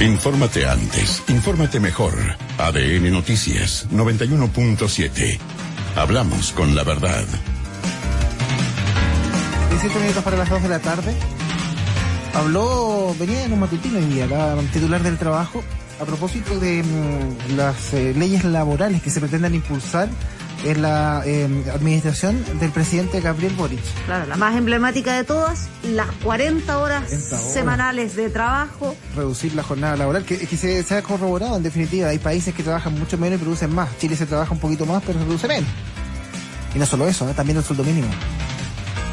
Infórmate antes, infórmate mejor. ADN Noticias 91.7. Hablamos con la verdad. 17 minutos para las 2 de la tarde. Venía en un matutino hoy día, la titular del Trabajo, a propósito de las leyes laborales que se pretenden impulsar en la administración del presidente Gabriel Boric. Claro, la más emblemática de todas, las 40 horas semanales de trabajo. Reducir la jornada laboral, que se ha corroborado en definitiva. Hay países que trabajan mucho menos y producen más. Chile se trabaja un poquito más, pero se produce menos. Y no solo eso, también el sueldo mínimo.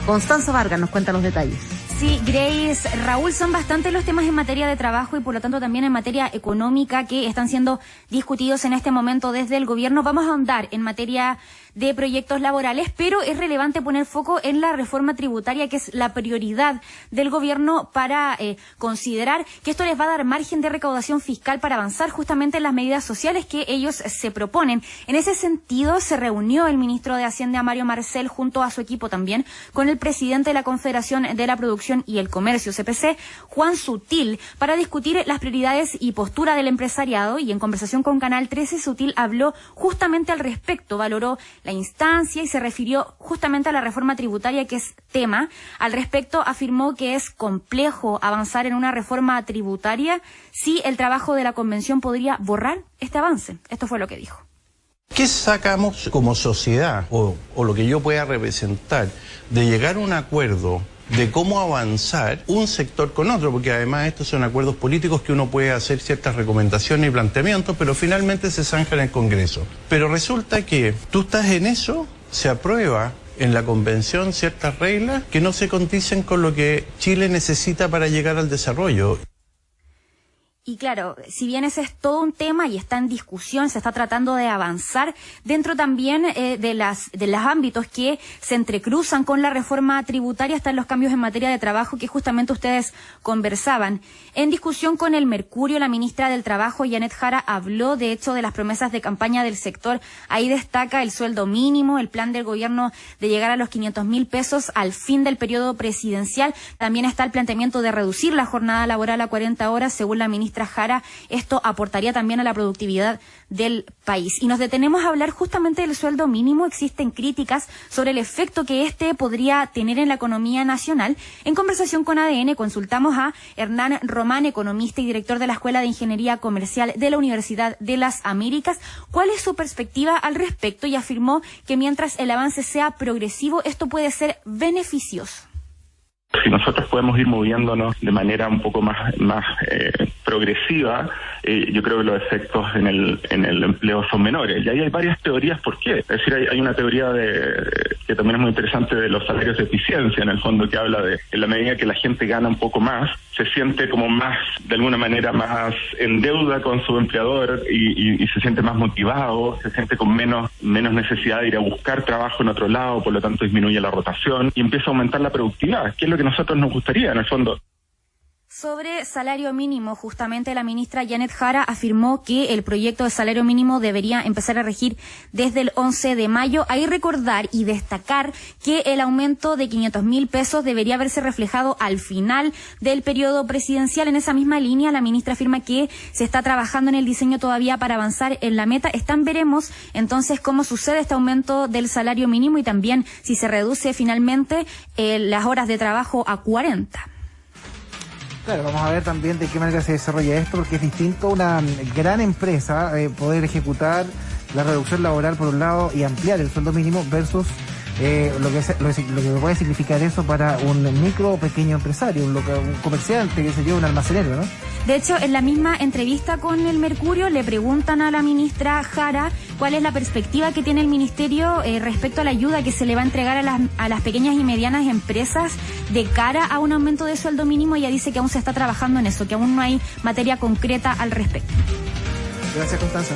Constanza Vargas nos cuenta los detalles. Sí, Grace, Raúl, son bastantes los temas en materia de trabajo y por lo tanto también en materia económica que están siendo discutidos en este momento desde el gobierno. Vamos a ahondar en materia de proyectos laborales, pero es relevante poner foco en la reforma tributaria, que es la prioridad del gobierno para considerar que esto les va a dar margen de recaudación fiscal para avanzar justamente en las medidas sociales que ellos se proponen. En ese sentido, se reunió el ministro de Hacienda, Mario Marcel, junto a su equipo también, con el presidente de la Confederación de la Producción y el Comercio, CPC, Juan Sutil, para discutir las prioridades y postura del empresariado. Y en conversación con Canal 13, Sutil habló justamente al respecto, valoró la instancia y se refirió justamente a la reforma tributaria, que es tema. Al respecto, afirmó que es complejo avanzar en una reforma tributaria si el trabajo de la convención podría borrar este avance. Esto fue lo que dijo. ¿Qué sacamos como sociedad o lo que yo pueda representar de llegar a un acuerdo de cómo avanzar un sector con otro? Porque además estos son acuerdos políticos que uno puede hacer ciertas recomendaciones y planteamientos, pero finalmente se zanja en el Congreso. Pero resulta que tú estás en eso, se aprueba en la convención ciertas reglas que no se condicen con lo que Chile necesita para llegar al desarrollo. Y claro, si bien ese es todo un tema y está en discusión, se está tratando de avanzar dentro también de los ámbitos que se entrecruzan con la reforma tributaria, están los cambios en materia de trabajo que justamente ustedes conversaban. En discusión con el Mercurio, la ministra del Trabajo, Janet Jara, habló de hecho de las promesas de campaña del sector. Ahí destaca el sueldo mínimo, el plan del gobierno de llegar a los 500.000 pesos al fin del periodo presidencial. También está el planteamiento de reducir la jornada laboral a 40 horas, según la ministra Jara. Esto aportaría también a la productividad del país. Y nos detenemos a hablar justamente del sueldo mínimo. Existen críticas sobre el efecto que este podría tener en la economía nacional. En conversación con ADN consultamos a Hernán Román, economista y director de la Escuela de Ingeniería Comercial de la Universidad de las Américas, cuál es su perspectiva al respecto, y afirmó que mientras el avance sea progresivo, esto puede ser beneficioso. Si nosotros podemos ir moviéndonos de manera un poco más progresiva, yo creo que los efectos en el empleo son menores. Y ahí hay varias teorías por qué. Es decir, hay una teoría que también es muy interesante de los salarios de eficiencia, en el fondo, que habla de en la medida que la gente gana un poco más, se siente como más, de alguna manera, más en deuda con su empleador y se siente más motivado, se siente con menos necesidad de ir a buscar trabajo en otro lado, por lo tanto disminuye la rotación y empieza a aumentar la productividad, que es lo que a nosotros nos gustaría, en el fondo. Sobre salario mínimo, justamente la ministra Janet Jara afirmó que el proyecto de salario mínimo debería empezar a regir desde el 11 de mayo. Hay recordar y destacar que el aumento de 500.000 pesos debería haberse reflejado al final del periodo presidencial. En esa misma línea, la ministra afirma que se está trabajando en el diseño todavía para avanzar en la meta. Veremos entonces cómo sucede este aumento del salario mínimo y también si se reduce finalmente las horas de trabajo a 40. Claro, vamos a ver también de qué manera se desarrolla esto, porque es distinto una gran empresa poder ejecutar la reducción laboral por un lado y ampliar el sueldo mínimo versus lo que puede significar eso para un micro o pequeño empresario, un comerciante, que se lleva un almacenero, ¿no? De hecho, en la misma entrevista con el Mercurio le preguntan a la ministra Jara cuál es la perspectiva que tiene el ministerio respecto a la ayuda que se le va a entregar a las pequeñas y medianas empresas de cara a un aumento de sueldo mínimo. Ella dice que aún se está trabajando en eso, que aún no hay materia concreta al respecto. Gracias, Constanza.